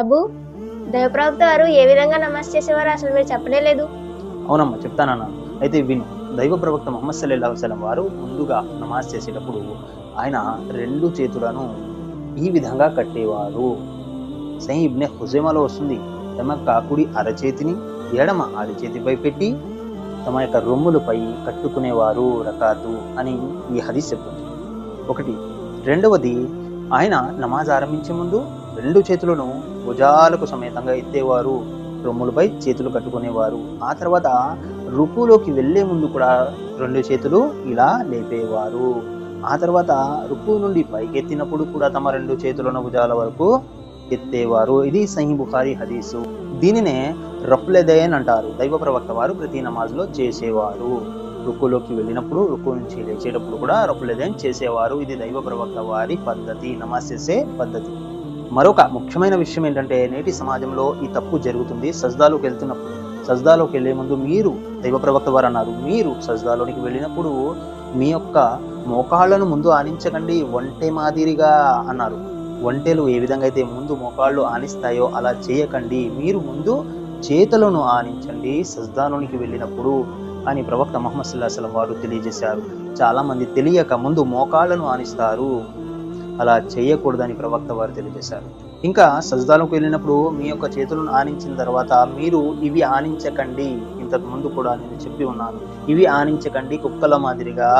అబ్బు, దైవప్రవక్త వారు ఏ విధంగా నమాజ్ చేసేవారు అసలు మీరు చెప్పనే లేదు. అవునమ్మా, చెప్తానన్నా. అయితే విను. దైవ ప్రవక్త ముహమ్మద్ సల్లల్లాహు అలైహి వసల్లం వారు ముందుగా నమాజ్ చేసేటప్పుడు ఆయన రెండు చేతులను ఈ విధంగా కట్టేవారు. సహీ ఇబ్నే హుజైమాలో వస్తుంది. తమ కుడి అరచేతిని ఎడమ అరచేతిపై పెట్టి తమ యొక్క రొమ్ములపై కట్టుకునేవారు రకాతు అని ఈ హదీస్ చెప్తుంది. ఒకటి. రెండవది, ఆయన నమాజ్ ఆరంభించే ముందు రెండు చేతులను భుజాలకు సమేతంగా ఎత్తేవారు, రొమ్ములపై చేతులు కట్టుకునేవారు. ఆ తర్వాత రుకులోకి వెళ్లే ముందు కూడా రెండు చేతులు ఇలా లేపేవారు. ఆ తర్వాత రుకు నుండి పైకెత్తినప్పుడు కూడా తమ రెండు చేతులను భుజాల వరకు ఎత్తేవారు. ఇది సహీ బుఖారీ హదీసు. దీనినే రఫ్లెదైన్ అంటారు. దైవ ప్రవక్త వారు ప్రతి నమాజ్లో చేసేవారు. రుకులోకి వెళ్ళినప్పుడు, రుకు నుంచి లేచేటప్పుడు కూడా రఫ్లెదైన్ చేసేవారు. ఇది దైవ ప్రవక్త వారి పద్ధతి, నమాజ్ చేసే పద్ధతి. మరొక ముఖ్యమైన విషయం ఏంటంటే, నేటి సమాజంలో ఈ తప్పు జరుగుతుంది. సజ్దాలోకి వెళ్తున్నప్పుడు, సజ్దాలోకి వెళ్లే ముందు మీరు, దైవ ప్రవక్త వారు అన్నారు, మీరు సజ్దాలోనికి వెళ్ళినప్పుడు మీ యొక్క మోకాళ్లను ముందు ఆనించకండి, ఒంటె మాదిరిగా అన్నారు. ఒంటెలు ఏ విధంగా అయితే ముందు మోకాళ్ళు ఆనిస్తాయో అలా చేయకండి, మీరు ముందు చేతులను ఆనించండి సజ్దాలోనికి వెళ్ళినప్పుడు అని ప్రవక్త ముహమ్మద్ సల్లల్లాహు అలైహి వసల్లం వారు తెలియజేశారు. చాలా మంది తెలియక ముందు మోకాళ్లను ఆనిస్తారు. అలా చేయకూడదని ప్రవక్త వారు తెలియజేశారు. ఇంకా సజ్దాలకు వెళ్ళినప్పుడు మీ యొక్క చేతులను ఆనించిన తర్వాత మీరు ఇవి ఆనించకండి, ఇంతకు ముందు కూడా నేను చెప్పి ఉన్నాను, ఇవి ఆనించకండి, కుక్కల మాదిరిగా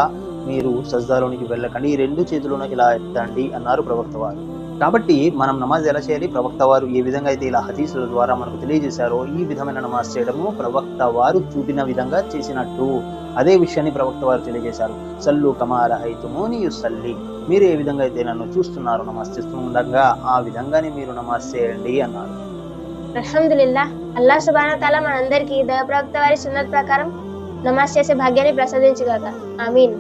మీరు సజ్దాలోనికి వెళ్ళకండి, ఈ రెండు చేతులను ఇలా ఎత్తండి అన్నారు ప్రవక్త వారు. కాబట్టి మనం నమాజ్ ఎలా చేయాలి? ప్రవక్త వారు ఏ విధంగా అయితే ఇలా హదీసుల ద్వారా మనకు తెలియజేశారో ఈ విధమైన నమాజ్ చేయడము ప్రవక్త వారు చూపిన విధంగా చేసినట్టు. అదే విషయాన్ని ప్రవక్త వారు తెలియజేశారు. సల్లు కమా రఅయ్తుమూని యుసల్లి, మీరు ఏ విధంగా అయితే నన్ను చూస్తున్నారు నమాజ్ చేస్తూ ఉండగా ఆ విధంగానే మీరు నమాజ్ చేయండి అన్నారు. అల్హమ్దులిల్లాహ్. అల్లాహ్ సుబ్హానహు వ తఆలా మనందరికీ దైవ ప్రవక్త వారి సున్నత్ ప్రకారం నమాజ్ చేసే భాగ్యాన్ని ప్రసాదించుగాక. ఆమీన్.